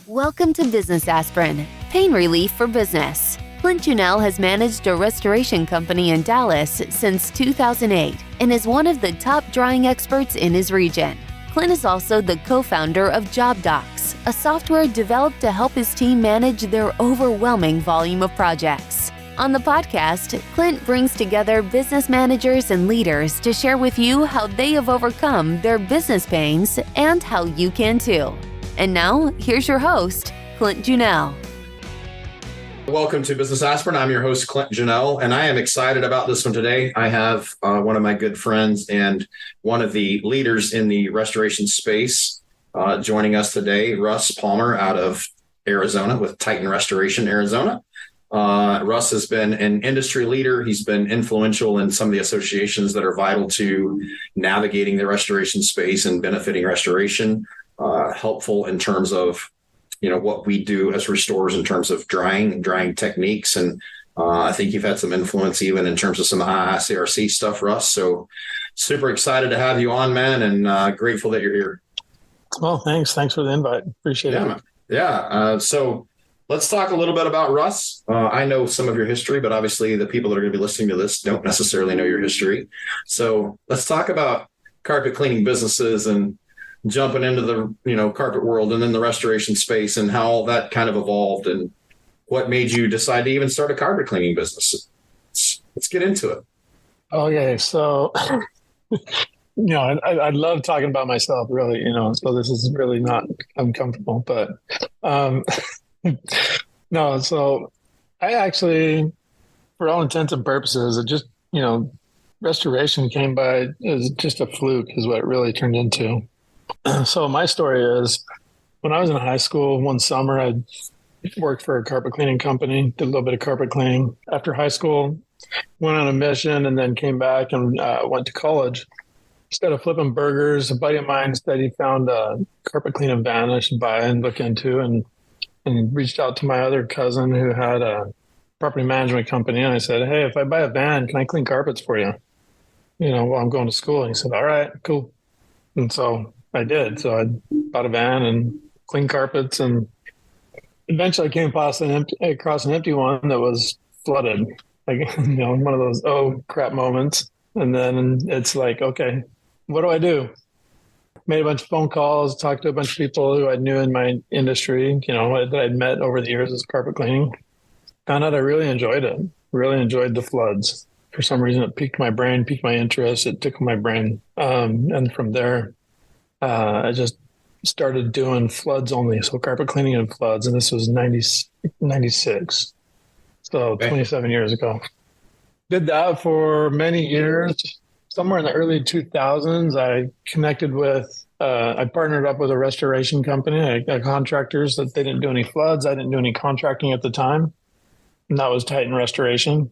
Welcome to Business Aspirin, pain relief for business. Clint has managed a restoration company in Dallas since 2008 and is one of the top drying experts in his region. Clint is also the co-founder of JobDocs, a software developed to help his team manage their overwhelming volume of projects. On the podcast, Clint brings together business managers and leaders to share with you how they have overcome their business pains and how you can too. And now, here's your host, Clint Junell. Welcome to Business Aspirin. I'm your host, Clint Junell, and I am excited about this one today. I have one of my good friends and one of the leaders in the restoration space joining us today, Russ Palmer out of Arizona with Titan Restoration, Arizona. Russ has been an industry leader. He's been influential in some of the associations that are vital to navigating the restoration space and benefiting restoration. Helpful in terms of, what we do as restorers in terms of drying techniques. And I think you've had some influence even in terms of some ICRC stuff, Russ. So super excited to have you on, man, and grateful that you're here. Well, thanks. Thanks for the invite. Appreciate it. Yeah. So let's talk a little bit about Russ. I know some of your history, but obviously the people that are going to be listening to this don't necessarily know your history. So let's talk about carpet cleaning businesses and jumping into the, carpet world and then the restoration space and how all that kind of evolved and what made you decide to even start a carpet cleaning business. Let's get into it. Okay. So, I love talking about myself really, so this is really not uncomfortable, but, no, so I actually, for all intents and purposes, it just, restoration came by as just a fluke is what it really turned into. So my story is when I was in high school, one summer, I worked for a carpet cleaning company, did a little bit of carpet cleaning. After high school, went on a mission and then came back and went to college. Instead of flipping burgers, a buddy of mine said he found a carpet cleaning van I should buy and look into and reached out to my other cousin who had a property management company. And I said, hey, if I buy a van, can I clean carpets for you? While I'm going to school. And he said, all right, cool. And so I did. So I bought a van and cleaned carpets, and eventually I came across an empty one that was flooded. Like, one of those, oh crap moments. And then it's like, okay, what do I do? Made a bunch of phone calls, talked to a bunch of people who I knew in my industry, that I'd met over the years as carpet cleaning. Found out I really enjoyed it. Really enjoyed the floods. For some reason, it piqued my brain, piqued my interest. It tickled my brain. And from there, I just started doing floods only. So carpet cleaning and floods. And this was 96. So 27 years ago. Did that for many years. Somewhere in the early 2000s, I connected with, I partnered up with a restoration company. I got contractors that they didn't do any floods. I didn't do any contracting at the time. And that was Titan Restoration.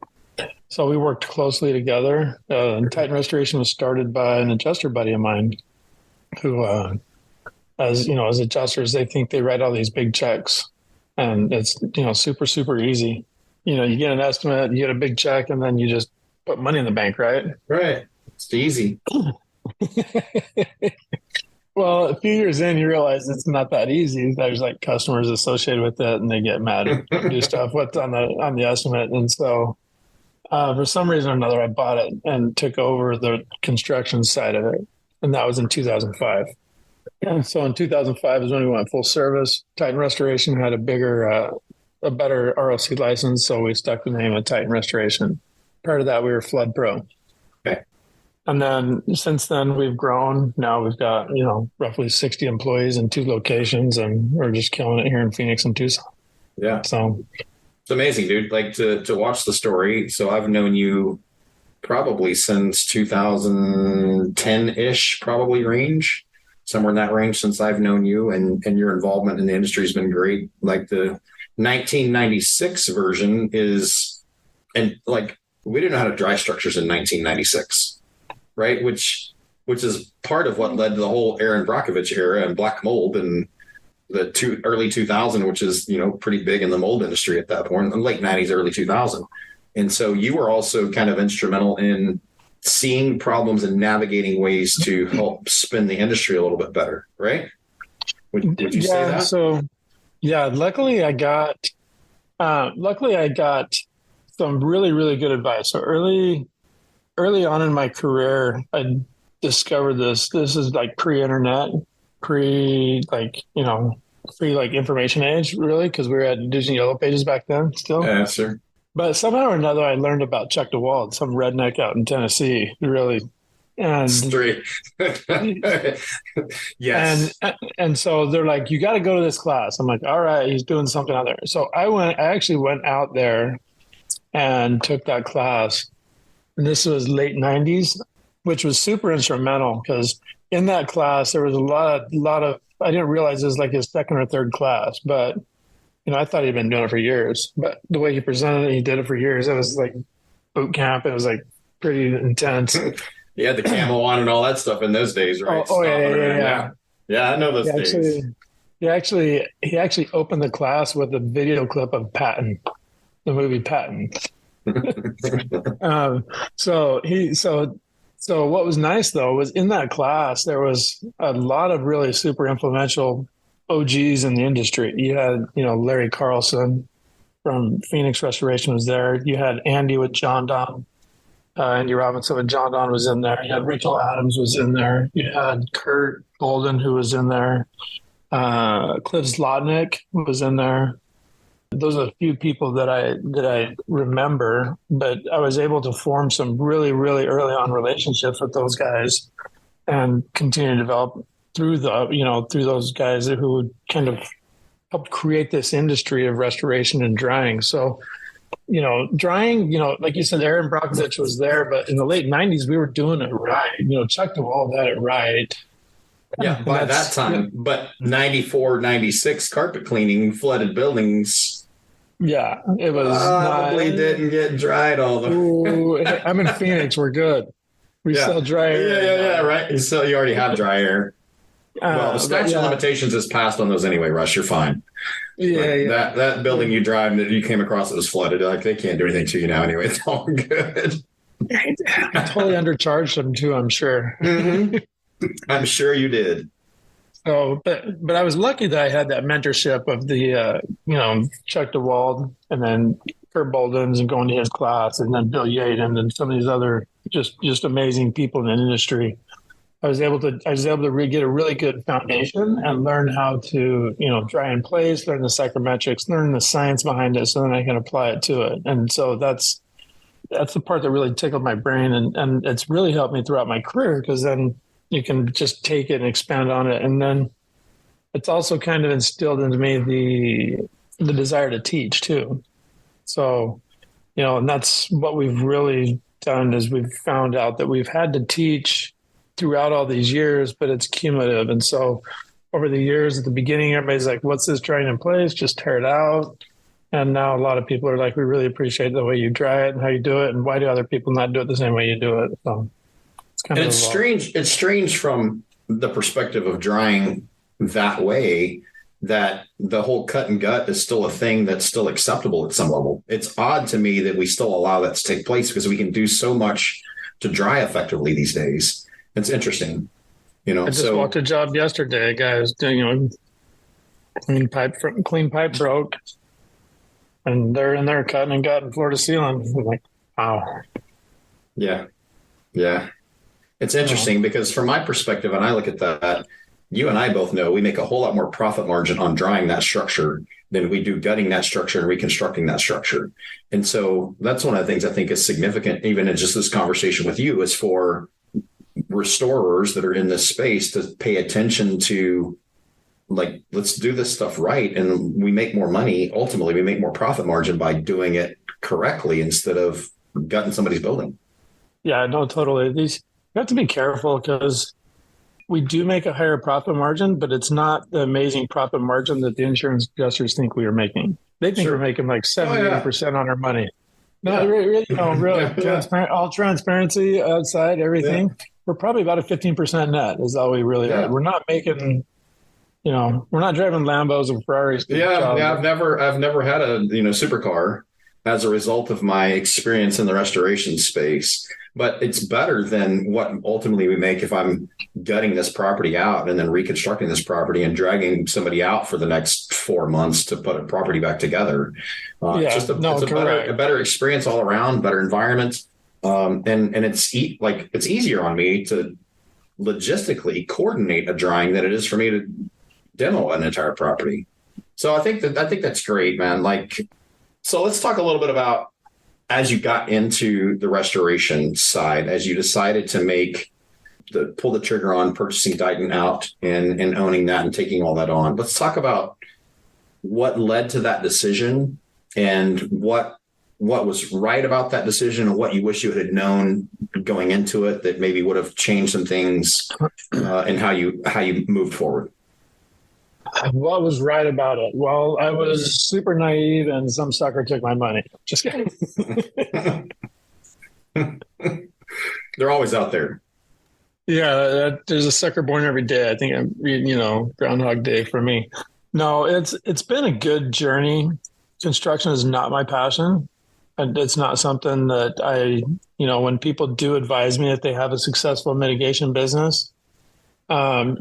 So we worked closely together. Titan Restoration was started by an adjuster buddy of mine who, as adjusters, they think they write all these big checks and it's, super, super easy. You get an estimate, you get a big check, and then you just put money in the bank, right? Right. It's easy. Well, a few years in, you realize it's not that easy. There's like customers associated with it and they get mad and do stuff. What's on the estimate? And so, for some reason or another, I bought it and took over the construction side of it. And that was in 2005. And so in 2005 is when we went full service. Titan Restoration had a better ROC license. So we stuck the name of Titan Restoration. Prior to that, we were Flood Pro. Okay. And then since then we've grown. Now we've got, roughly 60 employees in 2 locations, and we're just killing it here in Phoenix and Tucson. Yeah. So it's amazing, dude. Like to watch the story. So I've known you probably since 2010-ish, probably range, somewhere in that range since I've known you, and your involvement in the industry has been great. Like the 1996 version is, and like we didn't know how to dry structures in 1996, right? Which is part of what led to the whole Aaron Brockovich era and black mold and the early 2000, which is, pretty big in the mold industry at that point, in the late 90s, early 2000. And so you were also kind of instrumental in seeing problems and navigating ways to help spin the industry a little bit better, right? Would you say that? So Yeah, luckily I got some really, really good advice. So early on in my career, I discovered this. This is like pre-internet, pre like information age, really, because we were at Disney Yellow Pages back then still. Yeah, sir. But somehow or another, I learned about Chuck DeWald, some redneck out in Tennessee, really. And Straight. Yes. and so they're like, you got to go to this class. I'm like, all right, he's doing something out there. So I actually went out there and took that class. And this was late 90s, which was super instrumental because in that class, there was a lot of, I didn't realize it was like his second or third class, but I thought he'd been doing it for years, but the way he presented it, he did it for years. It was like boot camp. It was like pretty intense. You had the camo on and all that stuff in those days, right? Yeah. Yeah, I know those days. He actually opened the class with a video clip of Patton, the movie Patton. So what was nice though was in that class there was a lot of really super influential OGs in the industry. You had Larry Carlson from Phoenix Restoration was there. You had Andy with John Don, Andy Robinson with John Don was in there. You had Rachel Adams was in there. You had Kurt Golden who was in there. Cliff Zlotnick was in there. Those are a few people that I remember, but I was able to form some really, really early on relationships with those guys and continue to develop through those guys who would kind of help create this industry of restoration and drying. So, drying, like you said, Aaron Brockovich was there, but in the late 90s, we were doing it right. Chuck DeWald had it right. Yeah, by that time, but 94, 96 carpet cleaning, flooded buildings. Yeah, it was probably didn't get dried all the. Ooh, I'm in Phoenix. We're good. We still dry air. Yeah, right. So you already have dry air. Well, the statute of limitations is passed on those anyway, Russ. You're fine. Yeah. That building you drive that you came across that was flooded, like they can't do anything to you now anyway. It's all good. I totally undercharged them too, I'm sure. Mm-hmm. I'm sure you did. So, but I was lucky that I had that mentorship of the, Chuck DeWald and then Kurt Bolden's and going to his class and then Bill Yaden and some of these other just amazing people in the industry. I was able to get a really good foundation and learn how to, dry in place, learn the psychometrics, learn the science behind it, so then I can apply it to it. And so that's the part that really tickled my brain, and it's really helped me throughout my career because then you can just take it and expand on it, and then it's also kind of instilled into me the desire to teach too. So, and that's what we've really done is we've found out that we've had to teach throughout all these years, but it's cumulative. And so over the years at the beginning, everybody's like, what's this drying in place? Just tear it out. And now a lot of people are like, we really appreciate the way you dry it and how you do it. And why do other people not do it the same way you do it? So it's kind of strange. It's strange from the perspective of drying that way that the whole cut and gut is still a thing that's still acceptable at some level. It's odd to me that we still allow that to take place because we can do so much to dry effectively these days. It's interesting, I just walked a job yesterday. A guy was doing, clean pipe broke, and they're in there cutting and gutting floor to ceiling. I'm like, wow. Yeah. It's interesting because from my perspective, and I look at that, you and I both know we make a whole lot more profit margin on drying that structure than we do gutting that structure and reconstructing that structure. And so that's one of the things I think is significant, even in just this conversation with you, is for restorers that are in this space to pay attention to, like, let's do this stuff right. And we make more money. Ultimately, we make more profit margin by doing it correctly instead of gutting somebody's building. Yeah, no, totally. You have to be careful because we do make a higher profit margin, but it's not the amazing profit margin that the insurance adjusters think we are making. They think we're making like 70% on our money. No, really, transparent, all transparency outside, everything. Yeah. We're probably about a 15% net is all we really are. We're not making, we're not driving Lambos and Ferraris. I've never had a, supercar as a result of my experience in the restoration space, but it's better than what ultimately we make if I'm gutting this property out and then reconstructing this property and dragging somebody out for the next 4 months to put a property back together. It's a better experience all around, better environment. And it's easier on me to logistically coordinate a drying than it is for me to demo an entire property. So I think that's great, man. So let's talk a little bit about, as you got into the restoration side, as you decided to pull the trigger on purchasing Dighton out and owning that and taking all that on. Let's talk about what led to that decision and what was right about that decision and what you wish you had known going into it that maybe would have changed some things in how you moved forward. What was right about it? Well, I was super naive and some sucker took my money. Just kidding. They're always out there. Yeah, there's a sucker born every day. I think Groundhog Day for me. No, it's been a good journey. Construction is not my passion. And it's not something that when people do advise me that they have a successful mitigation business,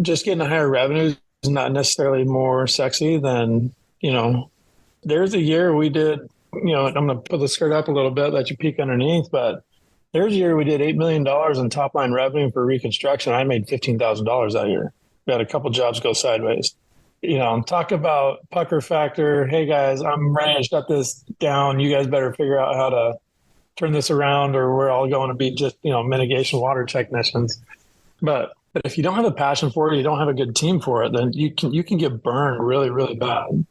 just getting a higher revenue is not necessarily more sexy than, there's a year we did, I'm going to pull the skirt up a little bit, let you peek underneath, but there's a year we did $8 million in top line revenue for reconstruction. I made $15,000 that year. We had a couple jobs go sideways. Talk about pucker factor. Hey guys, I'm ready to shut this down. You guys better figure out how to turn this around or we're all going to be just, mitigation water technicians. But if you don't have a passion for it, you don't have a good team for it, then you can get burned really, really bad. And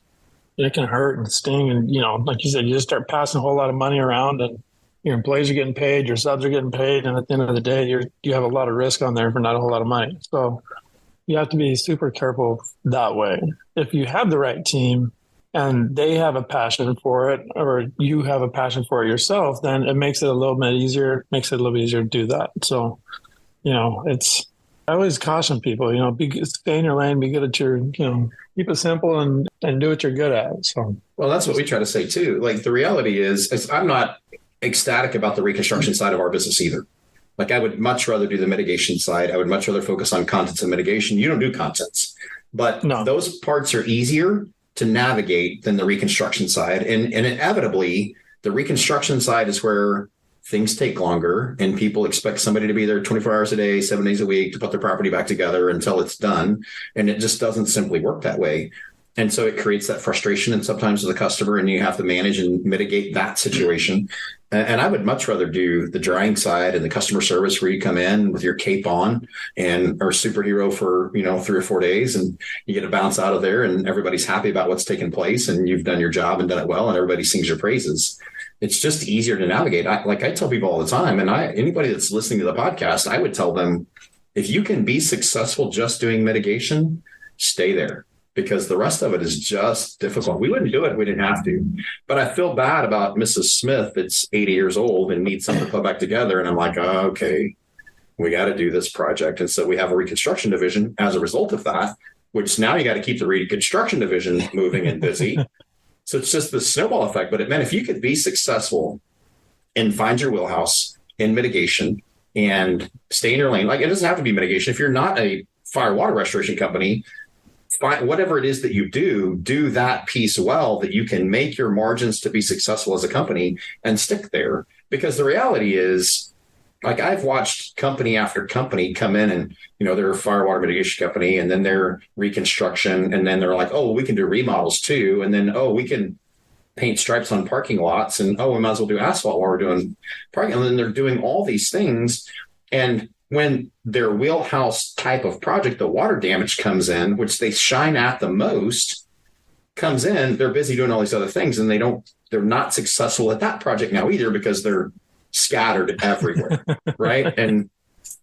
it can hurt and sting. And, like you said, you just start passing a whole lot of money around and your employees are getting paid, your subs are getting paid. And at the end of the day, you have a lot of risk on there for not a whole lot of money. So you have to be super careful that way. If you have the right team and they have a passion for it, or you have a passion for it yourself, then it makes it a little bit easier, to do that. So, I always caution people, stay in your lane, be good at your, keep it simple and do what you're good at. So, well, that's what we try to say too. Like the reality is I'm not ecstatic about the reconstruction side of our business either. Like I would much rather do the mitigation side. I would much rather focus on contents and mitigation. You don't do contents, but those parts are easier to navigate than the reconstruction side. And inevitably the reconstruction side is where things take longer and people expect somebody to be there 24 hours a day, 7 days a week to put their property back together until it's done. And it just doesn't simply work that way. And so it creates that frustration and sometimes the customer, and you have to manage and mitigate that situation. And I would much rather do the drying side and the customer service where you come in with your cape on and are a superhero for, 3 or 4 days and you get to bounce out of there and everybody's happy about what's taken place and you've done your job and done it well and everybody sings your praises. It's just easier to navigate. I tell people all the time, and anybody that's listening to the podcast, I would tell them, if you can be successful just doing mitigation, stay there. Because the rest of it is just difficult. We wouldn't do it if we didn't have to. But I feel bad about Mrs. Smith that's 80 years old and needs something to put back together. And I'm like, okay, we got to do this project. And so we have a reconstruction division as a result of that, which now you got to keep the reconstruction division moving and busy. So it's just the snowball effect. But if you could be successful and find your wheelhouse in mitigation and stay in your lane, like it doesn't have to be mitigation. If you're not a fire water restoration company, whatever it is that you do that piece well, that you can make your margins to be successful as a company and stick there. Because the reality is, like I've watched company after company come in and, they're a fire water mitigation company and then they're reconstruction. And then they're like, oh, we can do remodels too. And then, oh, we can paint stripes on parking lots. And, oh, we might as well do asphalt while we're doing parking. And then they're doing all these things. And when their wheelhouse type of project, the water damage comes in, which they shine at the most, comes in, they're busy doing all these other things. And they're not successful at that project now either because they're scattered everywhere. Right. And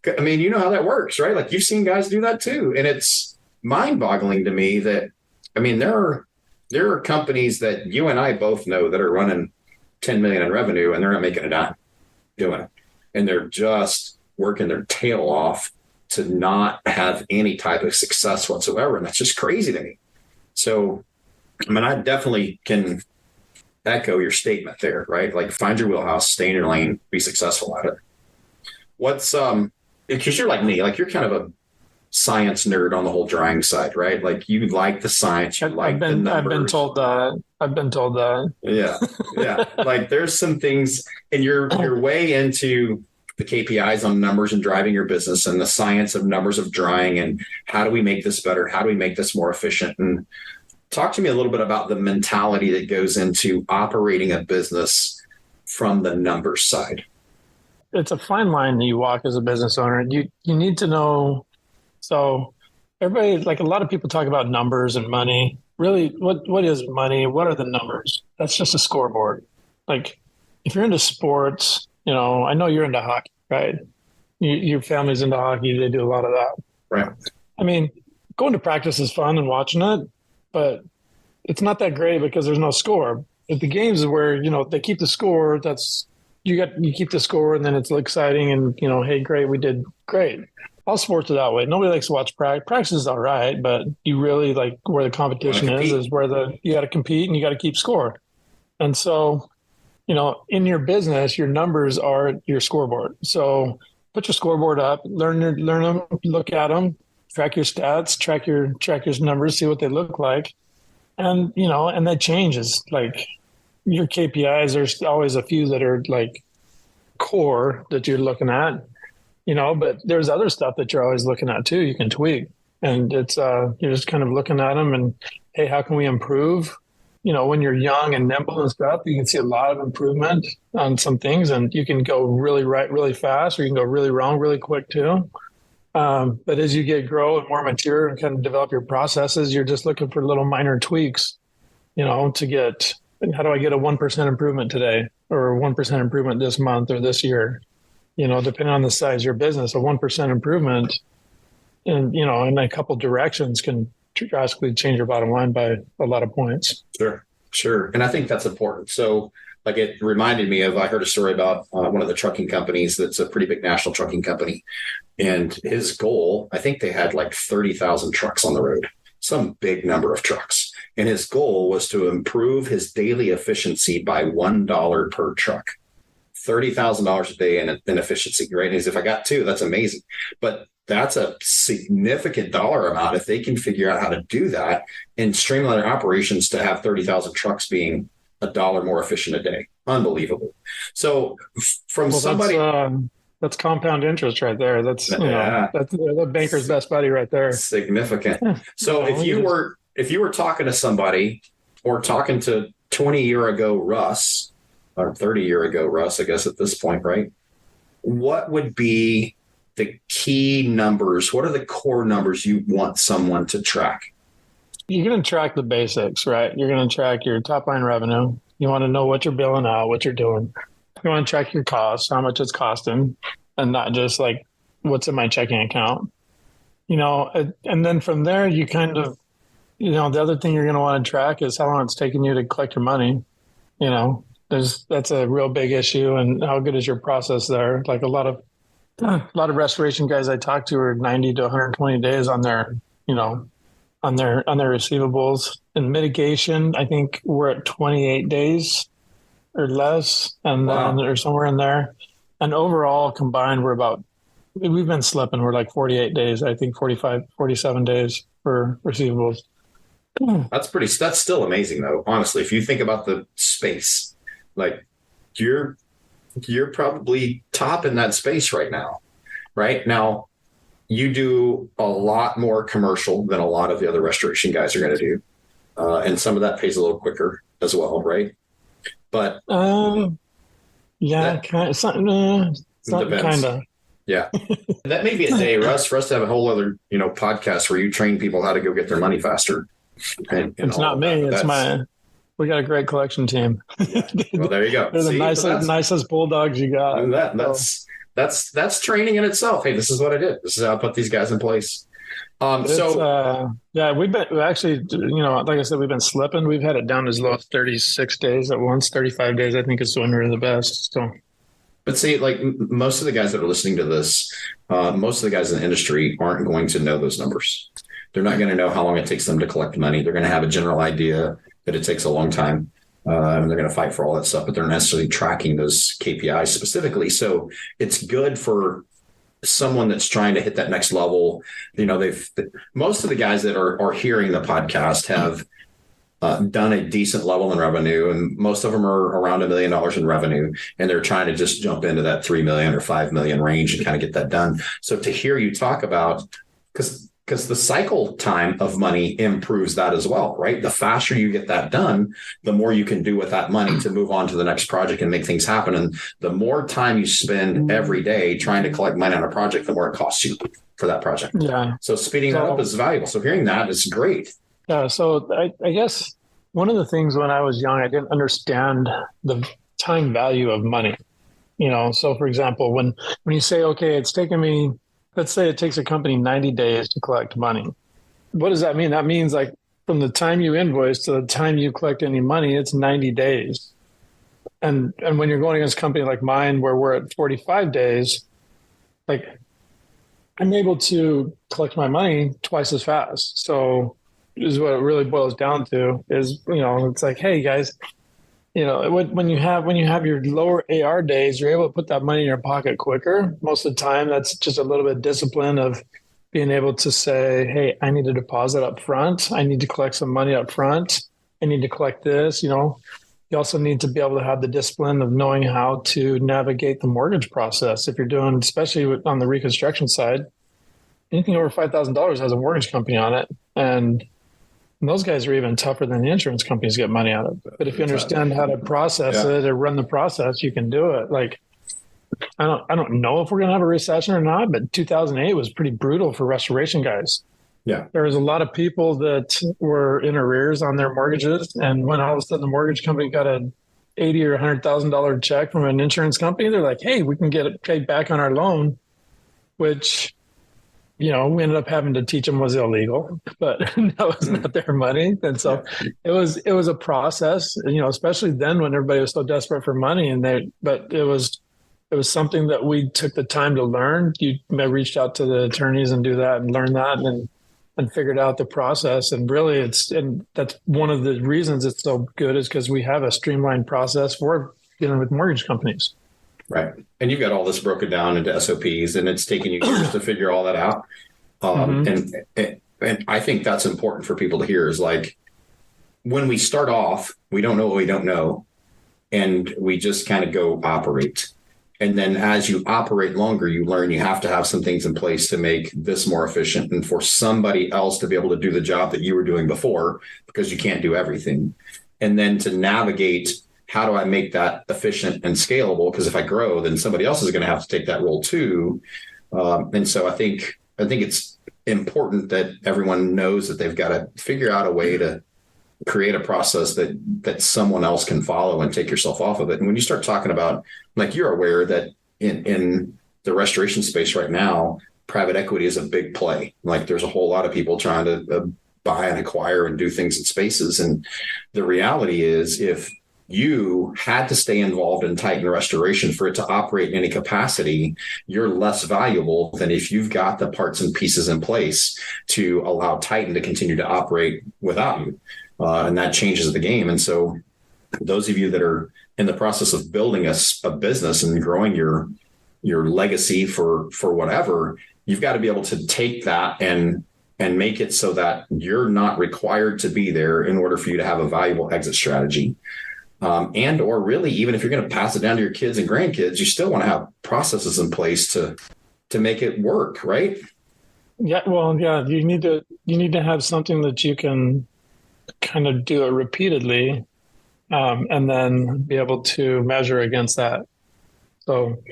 you know how that works, right? Like you've seen guys do that too. And it's mind boggling to me that, there are companies that you and I both know that are running 10 million in revenue and they're not making a dime doing it. And they're just working their tail off to not have any type of success whatsoever. And that's just crazy to me. So, I definitely can echo your statement there, right? Like find your wheelhouse, stay in your lane, be successful at it. What's, because you're like me, like you're kind of a science nerd on the whole drying side, right? Like you like the science, you like the numbers. I've been told that. I've been told that. Yeah. Yeah. Like there's some things, and you're way into the KPIs on numbers and driving your business and the science of numbers of drying and how do we make this better? How do we make this more efficient? And talk to me a little bit about the mentality that goes into operating a business from the numbers side. It's a fine line that you walk as a business owner. You need to know. So everybody, like a lot of people talk about numbers and money. Really, what is money? What are the numbers? That's just a scoreboard. Like if you're into sports, I know you're into hockey, right? Your family's into hockey. They do a lot of that. Right. I mean, going to practice is fun and watching it, but it's not that great because there's no score. At the games where, they keep the score, you keep the score and then it's exciting and, hey, great, we did great. All sports are that way. Nobody likes to watch practice. Practice is all right, but you really like where the competition is where you got to compete and you got to keep score. And so, in your business, your numbers are your scoreboard. So put your scoreboard up, learn them, look at them, track your stats, track your numbers, see what they look like. And, and that changes. Like your KPIs, there's always a few that are like core that you're looking at, but there's other stuff that you're always looking at too. You can tweak and it's, you're just kind of looking at them and, hey, how can we improve? When you're young and nimble and stuff, you can see a lot of improvement on some things and you can go really right, really fast, or you can go really wrong, really quick too. But as you grow and more mature and kind of develop your processes, you're just looking for little minor tweaks, to get, how do I get a 1% improvement today or 1% improvement this month or this year? Depending on the size of your business, a 1% improvement in a couple directions can drastically change your bottom line by a lot of points. Sure. And I think that's important. So like it reminded me of, I heard a story about one of the trucking companies that's a pretty big national trucking company. And his goal, I think they had like 30,000 trucks on the road, some big number of trucks. And his goal was to improve his daily efficiency by $1 per truck. $30,000 a day in efficiency, right? Is if I got two, that's amazing. But that's a significant dollar amount if they can figure out how to do that and streamline their operations to have 30,000 trucks being $1 more efficient a day. Unbelievable. So from somebody... That's compound interest right there. That's that's the banker's best buddy right there. Significant. So if you were talking to somebody or talking to 20-year ago Russ or 30-year ago Russ, I guess at this point, right? What would be the key numbers? What are the core numbers you want someone to track? You're going to track the basics, right? You're going to track your top line revenue. You want to know what you're billing out, what you're doing. You want to track your costs, how much it's costing, and not just like what's in my checking account. And then from there, you kind of, the other thing you're going to want to track is how long it's taking you to collect your money. That's a real big issue. And how good is your process there? Like a lot of restoration guys I talk to are 90 to 120 days on their, on their receivables. And mitigation, I think we're at 28 days or less, and then or somewhere in there. And overall combined, we've been slipping. We're like 48 days, I think 45, 47 days for receivables. That's still amazing though. Honestly, if you think about the space, like you're probably top in that space right now. Right now, you do a lot more commercial than a lot of the other restoration guys are going to do. And some of that pays a little quicker as well, right? But kind of. Yeah, that may be a day, Russ, for us to have a whole other podcast where you train people how to go get their money faster. And it's not me. It's we got a great collection team. Well, there you go. They're the nicest bulldogs you got. And that's training in itself. Hey, this is what I did. This is how I put these guys in place. We've been actually, like I said, we've been slipping. We've had it down as low as 36 days at once. 35 days, I think, is when we're the best. So, but see, like most of the guys that are listening to this, most of the guys in the industry aren't going to know those numbers. They're not going to know how long it takes them to collect money. They're going to have a general idea that it takes a long time. And they're going to fight for all that stuff, but they're not necessarily tracking those KPIs specifically. So it's good for someone that's trying to hit that next level, most of the guys that are hearing the podcast have done a decent level in revenue, and most of them are around $1 million in revenue, and they're trying to just jump into that 3 million or 5 million range and kind of get that done. So to hear you talk about, because the cycle time of money improves that as well, right? The faster you get that done, the more you can do with that money to move on to the next project and make things happen. And the more time you spend every day trying to collect money on a project, the more it costs you for that project. Yeah. So speeding that up is valuable. So hearing that is great. Yeah. So I guess one of the things when I was young, I didn't understand the time value of money. So for example, when you say, okay, it's taken me, let's say it takes a company 90 days to collect money. What does that mean? That means like from the time you invoice to the time you collect any money, it's 90 days. And when you're going against a company like mine, where we're at 45 days, like I'm able to collect my money twice as fast. So this is what it really boils down to is, it's like, hey guys, when you have your lower AR days, you're able to put that money in your pocket quicker. Most of the time, that's just a little bit of discipline of being able to say, hey, I need to deposit up front. I need to collect some money up front. I need to collect this. You also need to be able to have the discipline of knowing how to navigate the mortgage process. If you're doing, especially on the reconstruction side, anything over $5,000 has a mortgage company on it. And those guys are even tougher than the insurance companies get money out of. But if you understand how to process it or run the process, you can do it. Like, I don't know if we're going to have a recession or not, but 2008 was pretty brutal for restoration guys. Yeah. There was a lot of people that were in arrears on their mortgages. And when all of a sudden the mortgage company got a $80,000 or $100,000 check from an insurance company, they're like, hey, we can get it paid back on our loan, which, we ended up having to teach them was illegal, but that was not their money. And so it was a process, especially then when everybody was so desperate for money but it was something that we took the time to learn. I reached out to the attorneys and do that and learn that and figured out the process. And really and that's one of the reasons it's so good is because we have a streamlined process for dealing with mortgage companies. Right. And you've got all this broken down into SOPs, and it's taken you years to figure all that out. And I think that's important for people to hear is like, when we start off, we don't know what we don't know, and we just kind of go operate. And then as you operate longer, you learn you have to have some things in place to make this more efficient and for somebody else to be able to do the job that you were doing before, because you can't do everything. And then to navigate, how do I make that efficient and scalable? Because if I grow, then somebody else is going to have to take that role too. And so I think it's important that everyone knows that they've got to figure out a way to create a process that someone else can follow and take yourself off of it. And when you start talking about, like, you're aware that in the restoration space right now, private equity is a big play. Like, there's a whole lot of people trying to buy and acquire and do things in spaces. And the reality is, if you had to stay involved in Titan restoration for it to operate in any capacity, you're less valuable than if you've got the parts and pieces in place to allow Titan to continue to operate without you. And that changes the game. And so those of you that are in the process of building a business and growing your legacy for whatever, you've got to be able to take that and make it so that you're not required to be there in order for you to have a valuable exit strategy. And or really, even if you're going to pass it down to your kids and grandkids, you still want to have processes in place to make it work, right? Yeah, well, yeah, you need to have something that you can kind of do it repeatedly, and then be able to measure against that. So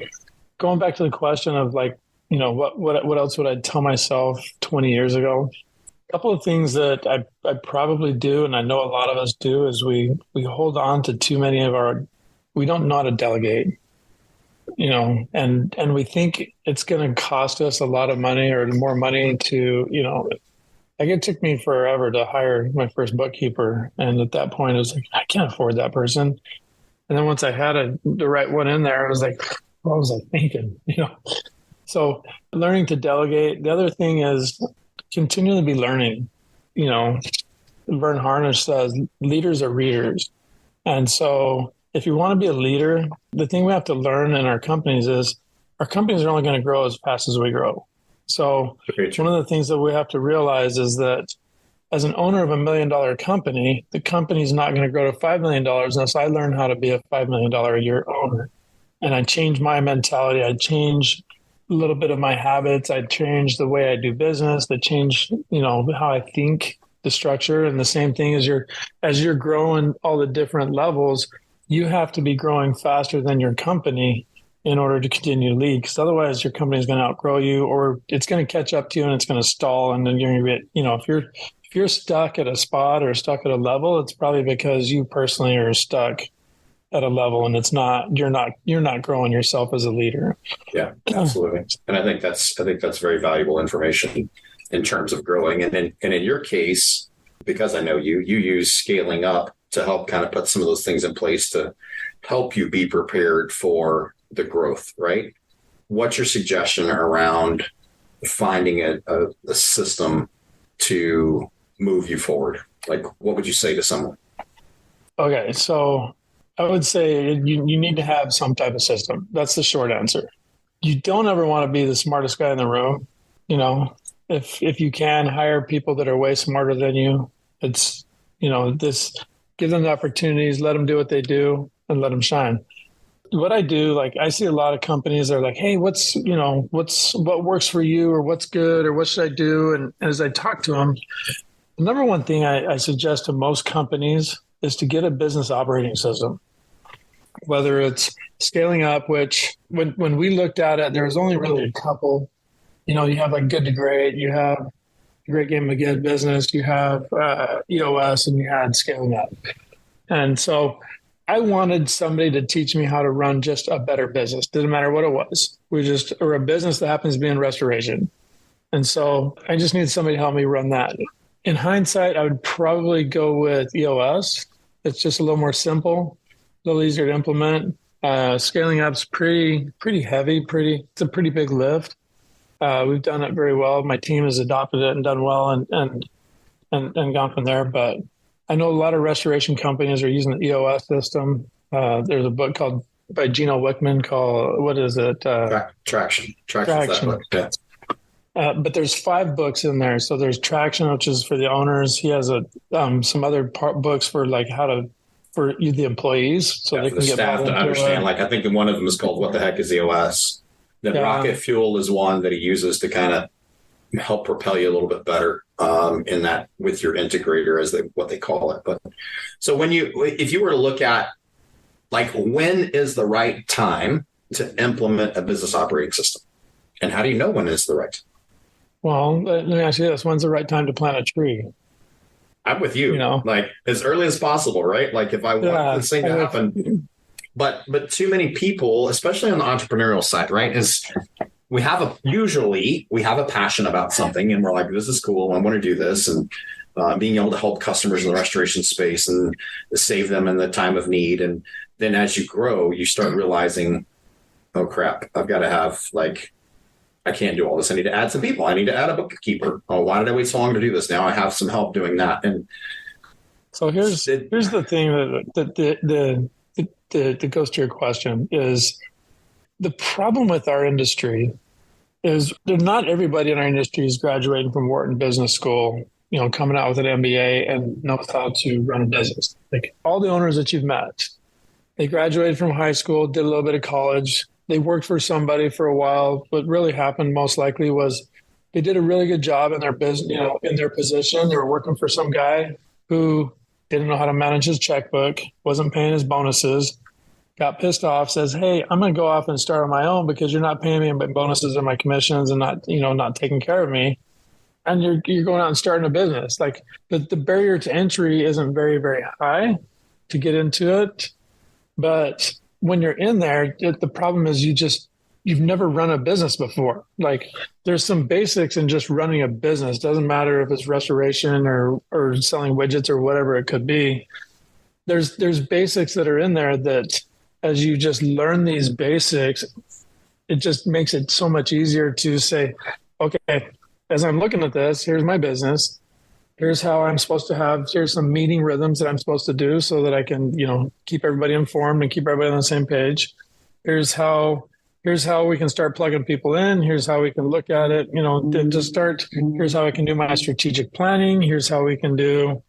going back to the question of, like, what else would I tell myself 20 years ago? A couple of things that I probably do, and I know a lot of us do, is we hold on to too many we don't know how to delegate, and we think it's going to cost us a lot of money or more money to, like, it took me forever to hire my first bookkeeper. And at that point, it was like, I can't afford that person. And then once I had the right one in there, I was like, what was I thinking? So learning to delegate. The other thing is continually be learning. Vern Harnish says leaders are readers. And so if you want to be a leader, the thing we have to learn in our companies is our companies are only going to grow as fast as we grow. So one of the things that we have to realize is that as an owner of $1 million company, the company's not going to grow to $5 million unless I learn how to be a $5 million a year owner. And I change my mentality. I change a little bit of my habits. I change the way I do business. I change, how I think, the structure. And the same thing as you're growing all the different levels, you have to be growing faster than your company in order to continue to lead, because otherwise your company is going to outgrow you, or it's going to catch up to you and it's going to stall. And then you're going to get, if you're stuck at a spot or stuck at a level, it's probably because you personally are stuck at a level, and you're not growing yourself as a leader. Yeah, absolutely. And I think that's very valuable information in terms of growing. And in your case, because I know you use scaling up to help kind of put some of those things in place to help you be prepared for the growth, right? What's your suggestion around finding a system to move you forward? Like, what would you say to someone? Okay, so I would say you need to have some type of system. That's the short answer. You don't ever want to be the smartest guy in the room. If you can hire people that are way smarter than you, it's, give them the opportunities, let them do what they do, and let them shine. What I do, like, I see a lot of companies that are like, hey, what works for you, or what's good, or what should I do? And as I talk to them, the number one thing I suggest to most companies is to get a business operating system, whether it's scaling up, which when we looked at it, there was only really a couple. You have like Good to Great, you have Great Game of Good Business, you have EOS, and you had Scaling Up. And so I wanted somebody to teach me how to run just a better business. Didn't matter what it was. We're a business that happens to be in restoration. And so I just needed somebody to help me run that. In hindsight, I would probably go with EOS. It's just a little more simple, a little easier to implement. Scaling Up's pretty heavy, it's a pretty big lift. We've done it very well. My team has adopted it and done well and gone from there. But I know a lot of restoration companies are using the EOS system. There's a book by Gino Wickman called, what is it? Traction. Traction. Yeah. But there's 5 books in there. So there's Traction, which is for the owners. He has some other books for like for the employees, so they can get staff to understand. Like, I think one of them is called "What the Heck is EOS?" Then Rocket Fuel is one that he uses to kind of help propel you a little bit better in that with your integrator, as what they call it. But so if you were to look at, like, when is the right time to implement a business operating system, and how do you know when is the right time? Well, let me ask you this: when's the right time to plant a tree? I'm with you. Like, as early as possible, right? Like, if I want this thing to happen. But too many people, especially on the entrepreneurial side, right, is we have a passion about something, and we're like, this is cool, I want to do this, and being able to help customers in the restoration space and save them in the time of need. And then as you grow, you start realizing, oh crap, I've got to have, like, I can't do all this. I need to add some people. I need to add a bookkeeper. Oh, why did I wait so long to do this? Now I have some help doing that. And so here's the thing that goes to your question is the problem with our industry is that not everybody in our industry is graduating from Wharton Business School, coming out with an MBA and knows how to run a business. Like, all the owners that you've met, they graduated from high school, did a little bit of college. They worked for somebody for a while. What really happened most likely was they did a really good job in their business, in their position. They were working for some guy who didn't know how to manage his checkbook, wasn't paying his bonuses, got pissed off, says, hey, I'm going to go off and start on my own because you're not paying me my bonuses or my commissions and not taking care of me. And you're going out and starting a business. Like, the barrier to entry isn't very, very high to get into it. But when you're in there, the problem is you've never run a business before. Like, there's some basics in just running a business. Doesn't matter if it's restoration or selling widgets or whatever it could be. There's basics that are in there that, as you just learn these basics, it just makes it so much easier to say, okay, as I'm looking at this, here's my business. Here's how I'm supposed to here's some meeting rhythms that I'm supposed to do so that I can, keep everybody informed and keep everybody on the same page. Here's here's how we can start plugging people in. Here's how we can look at it. Here's how I can do my strategic planning. Here's how we can do,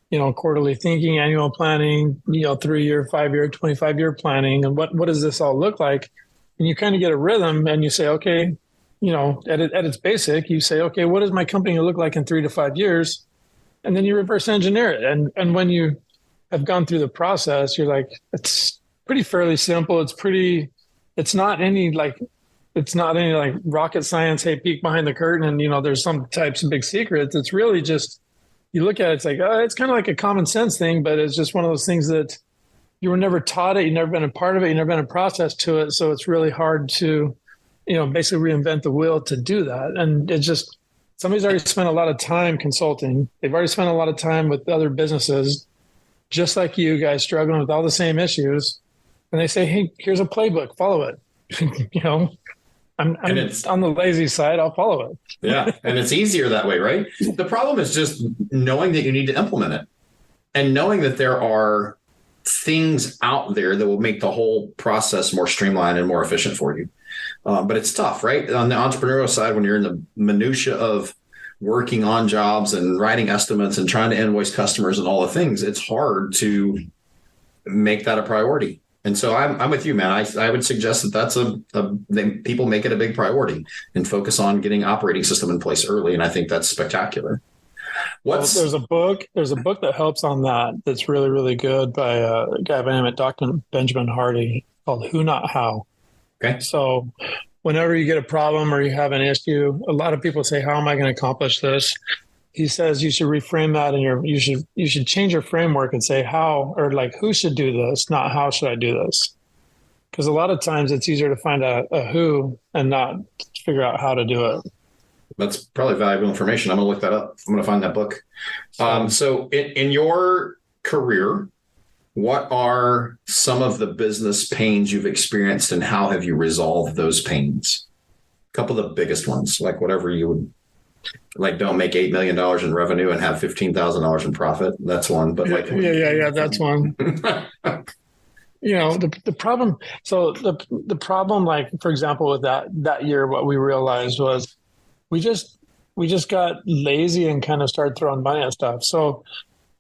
quarterly thinking, annual planning, 3-year, 5-year, 25-year planning. And what does this all look like? And you kind of get a rhythm and you say, okay, at its basic, you say, okay, what does my company look like in 3 to 5 years? And then you reverse engineer it. And when you have gone through the process, you're like, it's pretty fairly simple. It's not any rocket science. Hey, peek behind the curtain and, there's some types of big secrets. It's really just, you look at it, it's like, it's kind of like a common sense thing, but it's just one of those things that you were never taught it. You've never been a part of it. You've never been a process to it. So it's really hard to, basically reinvent the wheel to do that. And it's just, somebody's already spent a lot of time consulting. They've already spent a lot of time with other businesses, just like you guys, struggling with all the same issues. And they say, hey, here's a playbook, follow it. I'm on the lazy side, I'll follow it. Yeah. And it's easier that way, right? The problem is just knowing that you need to implement it and knowing that there are things out there that will make the whole process more streamlined and more efficient for you. But it's tough, right? On the entrepreneurial side, when you're in the minutia of working on jobs and writing estimates and trying to invoice customers and all the things, it's hard to make that a priority. And so I'm with you, man. I would suggest that people make it a big priority and focus on getting operating system in place early. And I think that's spectacular. There's a book that helps on that. That's really, really good by a guy by the name of Dr. Benjamin Hardy called Who Not How. Okay. So whenever you get a problem or you have an issue, a lot of people say, how am I going to accomplish this? He says you should reframe that and you should change your framework and say how, or like who should do this, not how should I do this? Because a lot of times it's easier to find a who and not figure out how to do it. That's probably valuable information. I'm going to look that up. I'm going to find that book. So in your career, what are some of the business pains you've experienced and how have you resolved those pains? A couple of the biggest ones, like whatever you would like, don't make $8 million in revenue and have $15,000 in profit. That's one. But that's one. The problem. So the problem, like, for example, with that year, what we realized was we just got lazy and kind of started throwing money at stuff. So,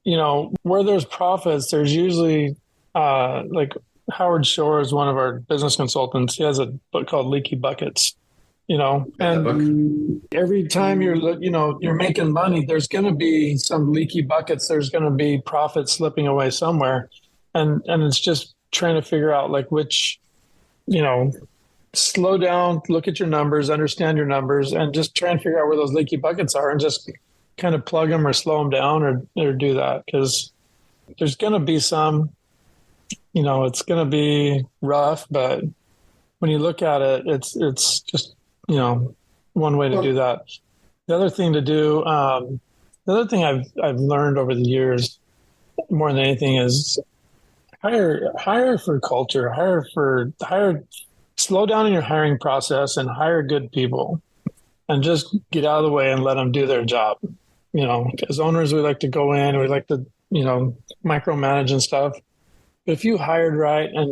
where there's profits, there's usually like Howard Shore is one of our business consultants. He has a book called Leaky Buckets, and every time you're making money, there's going to be some leaky buckets. There's going to be profit slipping away somewhere. And it's just trying to figure out like which, slow down, look at your numbers, understand your numbers, and just try and figure out where those leaky buckets are and just kind of plug them or slow them down or do that. Because there's going to be some, it's going to be rough, but when you look at it, it's just, one way to do that. The other thing to do, the other thing I've learned over the years more than anything is hire for culture, slow down in your hiring process and hire good people and just get out of the way and let them do their job. As owners, we like to go in, we like to, micromanage and stuff. But if you hired right and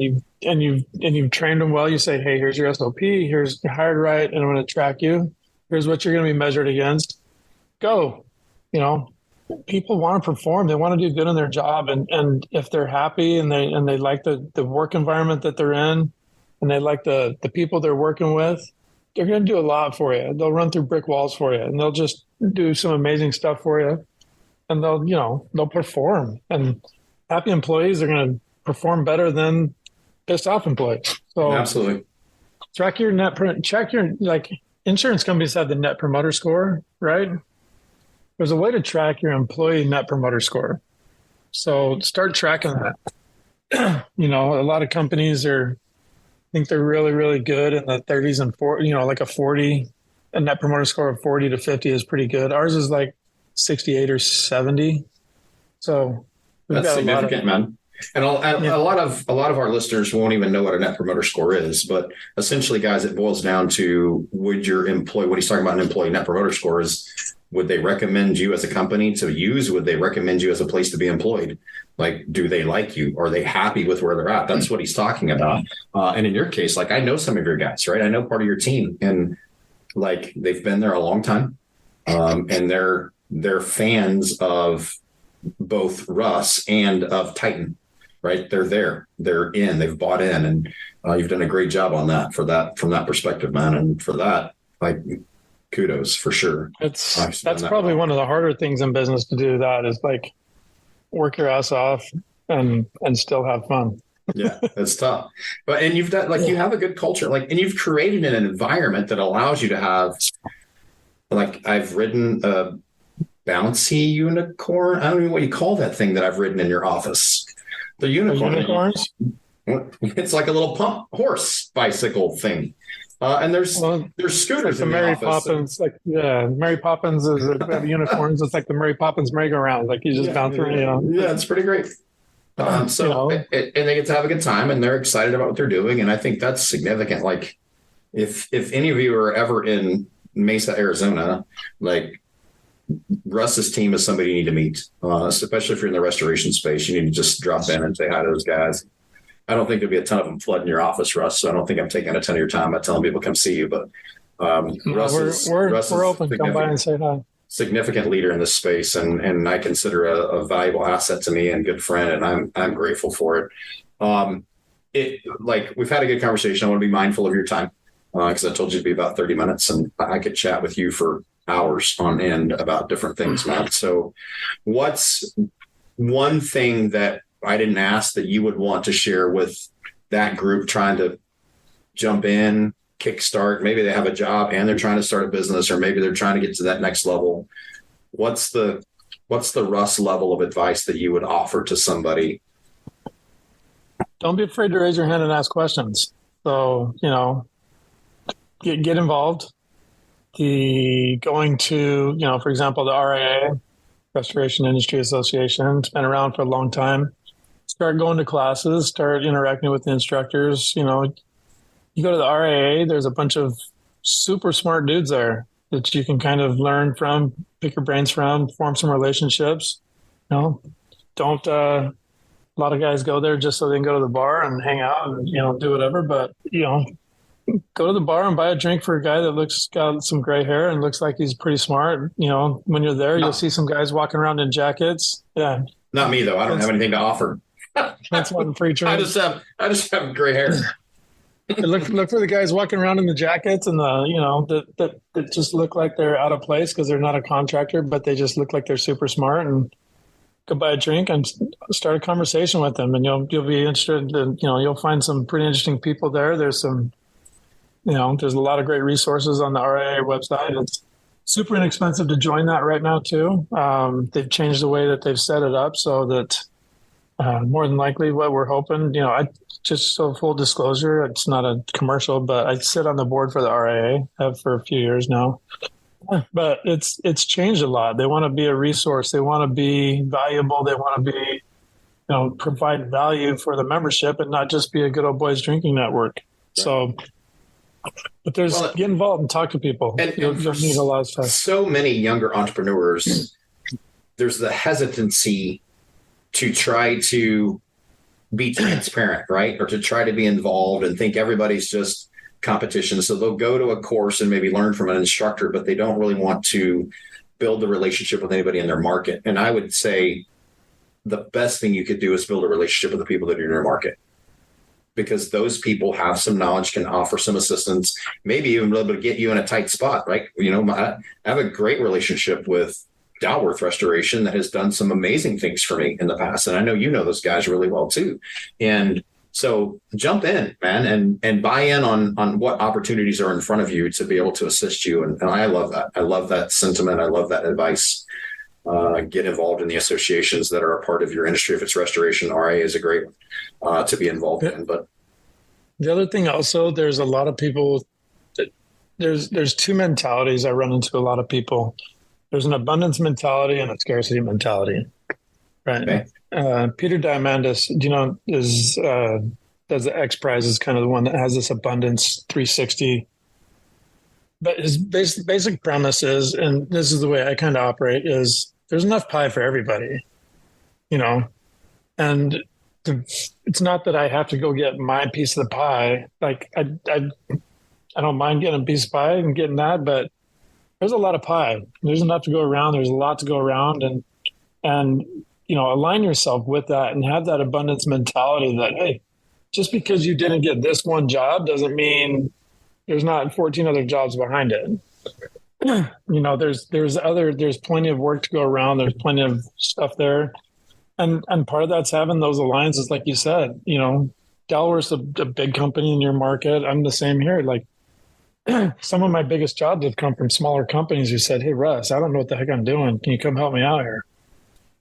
you've trained them well, you say, hey, here's your SOP, you're hired right, and I'm going to track you. Here's what you're going to be measured against. Go. People want to perform. They want to do good in their job. And if they're happy and they like the work environment that they're in and they like the people they're working with, they're going to do a lot for you. They'll run through brick walls for you and they'll just do some amazing stuff for you. And they'll perform. And happy employees are going to perform better than pissed off employees. So absolutely. Check your insurance companies have the net promoter score, right? There's a way to track your employee net promoter score. So start tracking that. A lot of companies think they're really, really good in the 30s and 40, like a net promoter score of 40 to 50 is pretty good. Ours is like 68 or 70. So that's significant, man. And a lot of our listeners won't even know what a net promoter score is, but essentially, guys, it boils down to when he's talking about an employee net promoter score is would they recommend you as a company to use? Would they recommend you as a place to be employed? Like, do they like you? Are they happy with where they're at? That's what he's talking about. And in your case, like, I know some of your guys, right? I know part of your team, and like, they've been there a long time. And they're fans of both Russ and of Titan, right? They're in, they've bought in, and you've done a great job on that from that perspective, man. And for that, like, kudos for sure. That's probably one of the harder things in business to do. That is like work your ass off and still have fun. Yeah, it's tough. And you've done, like, you have a good culture, like, and you've created an environment that allows you to have, like, I've ridden a bouncy unicorn. I don't know what you call that thing that I've ridden in your office. The unicorns? It's like a little pump horse bicycle thing. And there's scooters in the Mary office. Poppins, Mary Poppins is the unicorns. It's like the Mary Poppins merry-go-round. Like you just bounce around. Yeah, it's pretty great. And they get to have a good time, and they're excited about what they're doing. And I think that's significant. Like, if any of you are ever in Mesa, Arizona, like, Russ's team is somebody you need to meet, especially if you're in the restoration space. You need to just drop in and say hi to those guys. I don't think there'll be a ton of them flooding your office, Russ. So I don't think I'm taking a ton of your time by telling people come see you. But Russ we're open. Come by and say hi. Significant leader in this space, and I consider a valuable asset to me and good friend, and I'm grateful for it. Like, we've had a good conversation. I want to be mindful of your time because I told you to be about 30 minutes, and I could chat with you for hours on end about different things, Matt. So what's one thing that I didn't ask that you would want to share with that group trying to jump in, kickstart? Maybe they have a job and they're trying to start a business, or maybe they're trying to get to that next level. What's the Russ level of advice that you would offer to somebody? Don't be afraid to raise your hand and ask questions. So, get involved. Going to, for example, the RIA, Restoration Industry Association, it's been around for a long time. Start going to classes, start interacting with the instructors. You go to the RIA, there's a bunch of super smart dudes there that you can kind of learn from, pick your brains from, form some relationships. Don't a lot of guys go there just so they can go to the bar and hang out and, do whatever. But, go to the bar and buy a drink for a guy that got some gray hair and looks like he's pretty smart. When you're there, you'll see some guys walking around in jackets. Yeah. Not me, though. I don't have anything to offer. That's one free drink. I just have gray hair. Look for the guys walking around in the jackets and that just look like they're out of place because they're not a contractor, but they just look like they're super smart, and go buy a drink and start a conversation with them. And you'll be interested in, you'll find some pretty interesting people there. There's some, there's a lot of great resources on the RIA website. It's super inexpensive to join that right now too. They've changed the way that they've set it up so that more than likely what we're hoping, just so full disclosure, it's not a commercial, but I sit on the board for the RIA, have for a few years now. But it's changed a lot. They want to be a resource. They want to be valuable. They want to be, provide value for the membership and not just be a good old boys drinking network. So, but get involved and talk to people. And you'll need a lot of stuff. So many younger entrepreneurs, there's the hesitancy to try to be transparent, right? Or to try to be involved and think everybody's just competition. So they'll go to a course and maybe learn from an instructor, but they don't really want to build a relationship with anybody in their market. And I would say the best thing you could do is build a relationship with the people that are in your market, because those people have some knowledge, can offer some assistance, maybe even be able to get you in a tight spot, right? I have a great relationship with Dalworth Restoration that has done some amazing things for me in the past. And I know those guys really well too. And so jump in, man, and buy in on what opportunities are in front of you to be able to assist you. And I love that. I love that sentiment. I love that advice. Get involved in the associations that are a part of your industry. If it's restoration, RIA is a great one to be involved in. But the other thing also, there's a lot of people that there's two mentalities I run into a lot of people. There's an abundance mentality and a scarcity mentality, right? Okay. Peter Diamandis, does the X Prize, is kind of the one that has this abundance 360 But his basic premise is, and this is the way I kind of operate, is there's enough pie for everybody, and it's not that I have to go get my piece of the pie. Like I don't mind getting a piece of pie and getting that, but there's a lot of pie. There's enough to go around. There's a lot to go around, and align yourself with that and have that abundance mentality that, hey, just because you didn't get this one job doesn't mean there's not 14 other jobs behind it. There's plenty of work to go around. There's plenty of stuff there. And part of that's having those alliances, like you said. Delaware's a big company in your market. I'm the same here. Like, some of my biggest jobs have come from smaller companies who said, "Hey, Russ, I don't know what the heck I'm doing. Can you come help me out here?"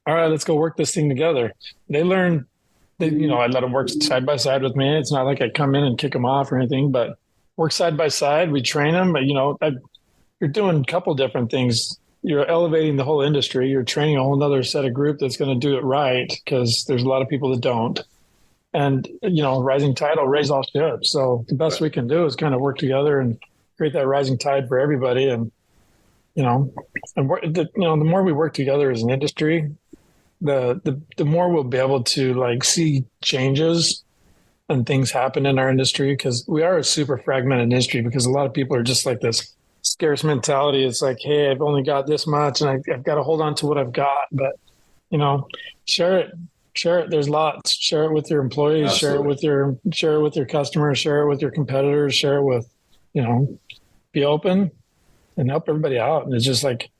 All right, let's go work this thing together. They learn. I let them work side by side with me. It's not like I come in and kick them off or anything, but work side by side. We train them. But you're doing a couple different things. You're elevating the whole industry. You're training a whole other set of group that's going to do it right, because there's a lot of people that don't. And rising tide will raise all ships. So the best we can do is kind of work together and create that rising tide for everybody. And the more we work together as an industry, the more we'll be able to see changes and things happen in our industry, because we are a super fragmented industry, because a lot of people are just like this scarce mentality. It's like, hey, I've only got this much and I've got to hold on to what I've got. But, share it. There's lots. Share it with your employees, Absolutely. share it with your customers, share it with your competitors, share it with, be open and help everybody out. And it's just like,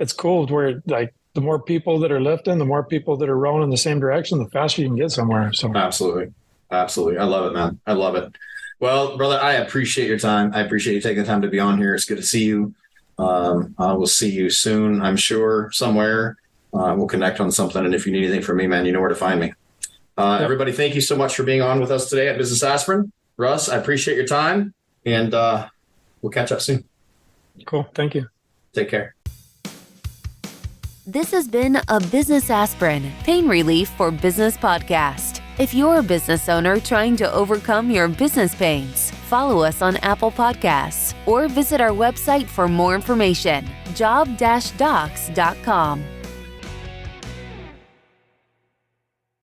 it's cool where the more people that are lifting, the more people that are rowing in the same direction, the faster you can get somewhere. So Absolutely. I love it, man. I love it. Well, brother, I appreciate your time. I appreciate you taking the time to be on here. It's good to see you. I will see you soon, I'm sure, somewhere. We'll connect on something. And if you need anything from me, man, you know where to find me. Yep. Everybody, thank you so much for being on with us today at Business Aspirin. Russ, I appreciate your time, and we'll catch up soon. Cool. Thank you. Take care. This has been a Business Aspirin, Pain Relief for Business podcast. If you're a business owner trying to overcome your business pains, follow us on Apple Podcasts or visit our website for more information, job-docs.com.